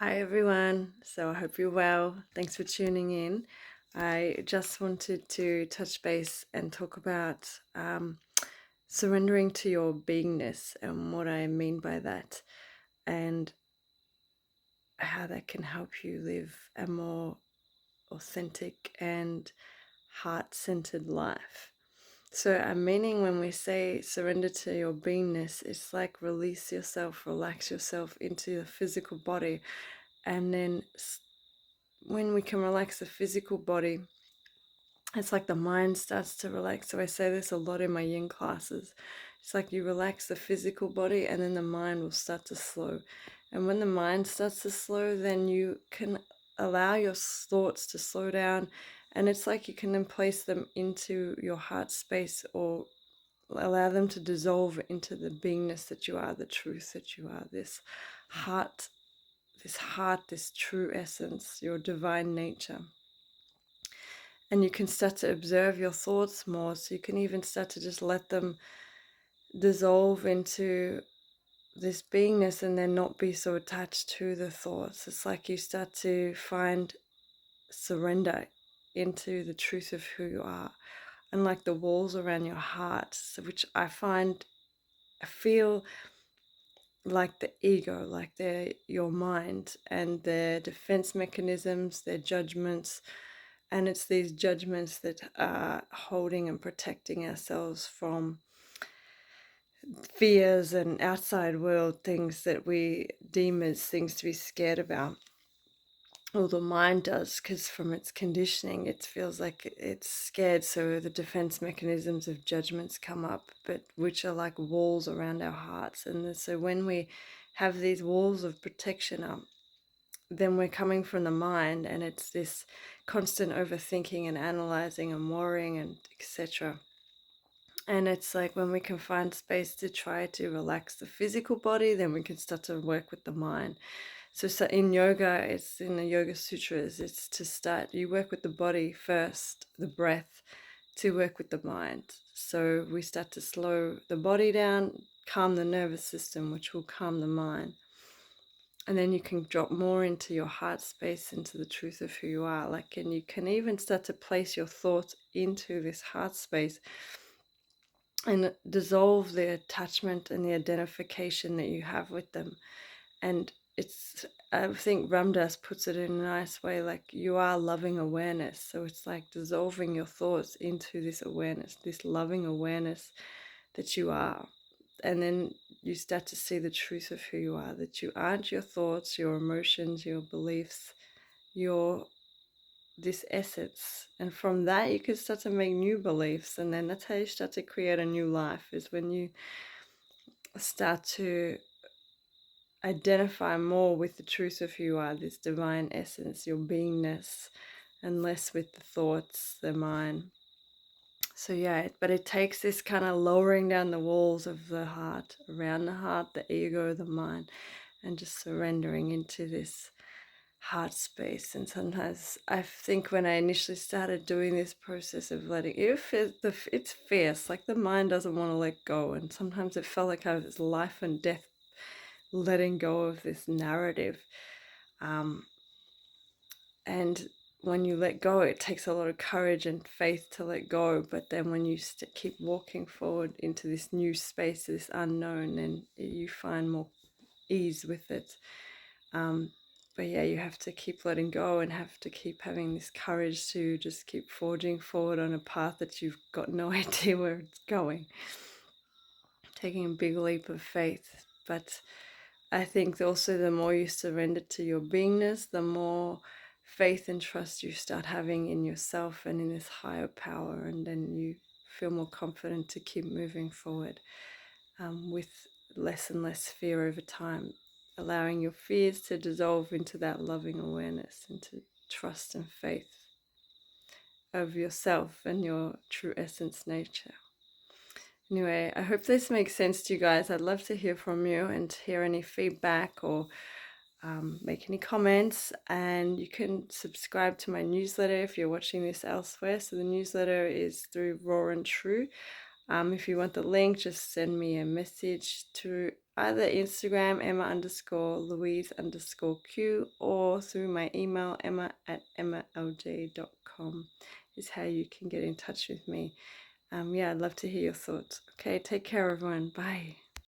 Hi everyone. So I hope you're well. Thanks for tuning in. I just wanted to touch base and talk about surrendering to your beingness and what I mean by that, and how that can help you live a more authentic and heart-centered life. So I'm meaning when we say surrender to your beingness, it's like release yourself, relax yourself into the physical body, and then when we can relax the physical body, it's like the mind starts to relax. So I say this a lot in my yin classes. It's like you relax the physical body and then the mind will start to slow. And when the mind starts to slow, then you can allow your thoughts to slow down. And it's like you can then place them into your heart space, or allow them to dissolve into the beingness that you are, the truth that you are, this true essence, your divine nature. And you can start to observe your thoughts more, so you can even start to just let them dissolve into this beingness and then not be so attached to the thoughts. It's like you start to find surrender into the truth of who you are, and like the walls around your heart, which I feel like the ego, like they're your mind and their defense mechanisms, their judgments. And it's these judgments that are holding and protecting ourselves from fears and outside world things that we deem as things to be scared about. Well, the mind does, because from its conditioning, it feels like it's scared. So the defense mechanisms of judgments come up, but which are like walls around our hearts. And so when we have these walls of protection up, then we're coming from the mind, and it's this constant overthinking and analyzing and worrying and etc. And it's like when we can find space to try to relax the physical body, then we can start to work with the mind. So in yoga, it's in the Yoga Sutras, it's to start, you work with the body first, the breath, to work with the mind. So we start to slow the body down, calm the nervous system, which will calm the mind. And then you can drop more into your heart space, into the truth of who you are. And you can even start to place your thoughts into this heart space and dissolve the attachment and the identification that you have with them. And I think Ramdas puts it in a nice way, like you are loving awareness. So it's like dissolving your thoughts into this awareness, this loving awareness that you are. And then you start to see the truth of who you are, that you aren't your thoughts, your emotions, your beliefs, you're this essence. And from that, you can start to make new beliefs. And then that's how you start to create a new life, is when you start to identify more with the truth of who you are, this divine essence, your beingness, and less with the thoughts, the mind. So yeah, but it takes this kind of lowering down the walls of the heart, around the heart, the ego, the mind, and just surrendering into this heart space. And sometimes I think when I initially started doing this process of letting it's fierce, like the mind doesn't want to let go, and sometimes it felt like I was life and death letting go of this narrative. And when you let go, it takes a lot of courage and faith to let go. But then when you keep walking forward into this new space, this unknown, then you find more ease with it. But yeah, you have to keep letting go and have to keep having this courage to just keep forging forward on a path that you've got no idea where it's going. Taking a big leap of faith. But I think also the more you surrender to your beingness, the more faith and trust you start having in yourself and in this higher power, and then you feel more confident to keep moving forward with less and less fear over time, allowing your fears to dissolve into that loving awareness, into trust and faith of yourself and your true essence nature. Anyway, I hope this makes sense to you guys. I'd love to hear from you and hear any feedback, or make any comments. And you can subscribe to my newsletter if you're watching this elsewhere. So the newsletter is through Raw and True. If you want the link, just send me a message to either Instagram, Emma_Louise_Q, or through my email, emma@emmalj.com is how you can get in touch with me. Yeah, I'd love to hear your thoughts. Okay, take care, everyone. Bye.